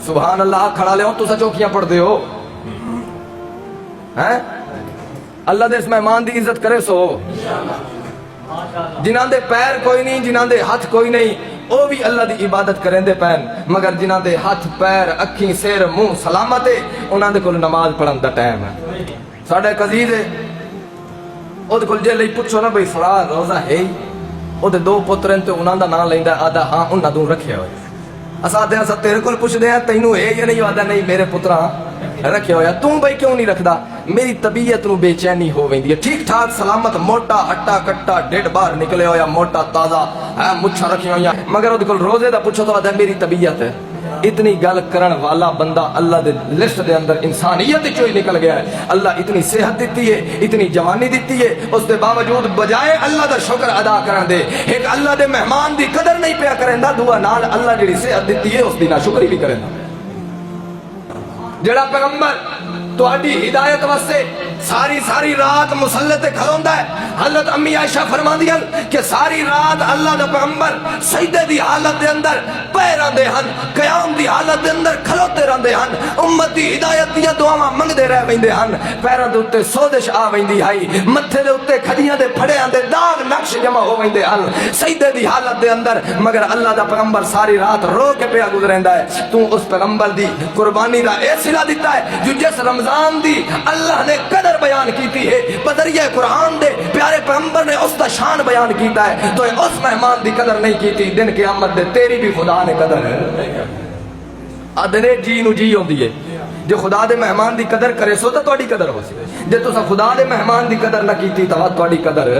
سبحان اللہ کھڑا لے تو چوکیاں پڑھ دے ہو ہیں اللہ دے اس مہمان دی عزت کرے سو جنہاں دے پیر کوئی نہیں جنہاں دے ہاتھ کوئی نہیں او بھی اللہ دی عبادت کریں دے پین مگر جنہاں دے ہاتھ پیر اکھیں سیر منہ سلامت ہے انہاں دے کول نماز پڑھن دا ٹائم ہے ساڈا ایک عزیز ہے او دے کول جے لئی پوچھو نا بھئی فلاں روزہ ہے او دے دو پترن تے انہاں دا نام لیندا آدا ہاں انہاں دوں رکھیا ہوئے اساں تے اساں تیرے کول پوچھدے ہیں تینوں ہے یا نہیں آدا نہیں میرے پتراں رکھیا ہویا تو بھائی کیوں نہیں رکھدا میری طبیعت نو بے چینی ہو ویندی ہے ٹھیک ٹھاک سلامت موٹا ہٹا کٹا ڈیڑھ باہر نکلے ہویا موٹا تازہ ہے مچھا رکھی ہویا مگر او دے کول روزے دا پوچھو تو آدا میری طبیعت ہے اتنی گل کرن والا بندہ اللہ دے لسٹ دے اندر انسانیت چوئی نکل گیا ہے اللہ اتنی صحت دیتی ہے اتنی جوانی دیتی ہے اس دے باوجود بجائے اللہ دا شکر ادا کرن دے ایک اللہ دے مہمان دی قدر نہیں پیا کرن دا دعا نال اللہ جڑی صحت دیتی ہے اس دی ناشکری بھی کرن دا جڑا پیغمبر تہاڈی ہدایت واسطے ساری رات مصلی تے کھلوندا ہے حضرت امی عائشہ فرماندیاں کہ ساری رات اللہ دا پیغمبر سجدے دی حالت دے اندر پے رہندے ہن قیام دی حالت دے اندر کھلوتے رہندے ہن امت دی ہدایت دیاں دعاواں منگدے رہ ویندے ہن پیراں دے اوتے سوزش آ ویندی ہائی متھے دے اوتے کھڑیاں دے پھڑیاں دے داغ نقش جمع ہو ویندے ہن سجدے دی حالت دے اندر مگر اللہ دا پیغمبر ساری رات رو کے پیا گزریندا ہے تو اس پیغمبر دی قربانی دا اے صلہ دیتا ہے جو جس رمضان دی اللہ نے قدر بیان کیتی ہے بذریعہ قرآن دے پیارے پیغمبر نے اس دا شان بیان کیتا ہے تو اس مہمان دی قدر نہیں کیتی دن قیامت دے تیری بھی خدا نے قدر ہے ادنے جی نو جی ہوندی ہے جو خدا دے مہمان دی قدر کرے سو تو تہاڈی قدر ہو سی جے تساں خدا دے مہمان دی قدر نہ کیتی تو تہاڈی قدر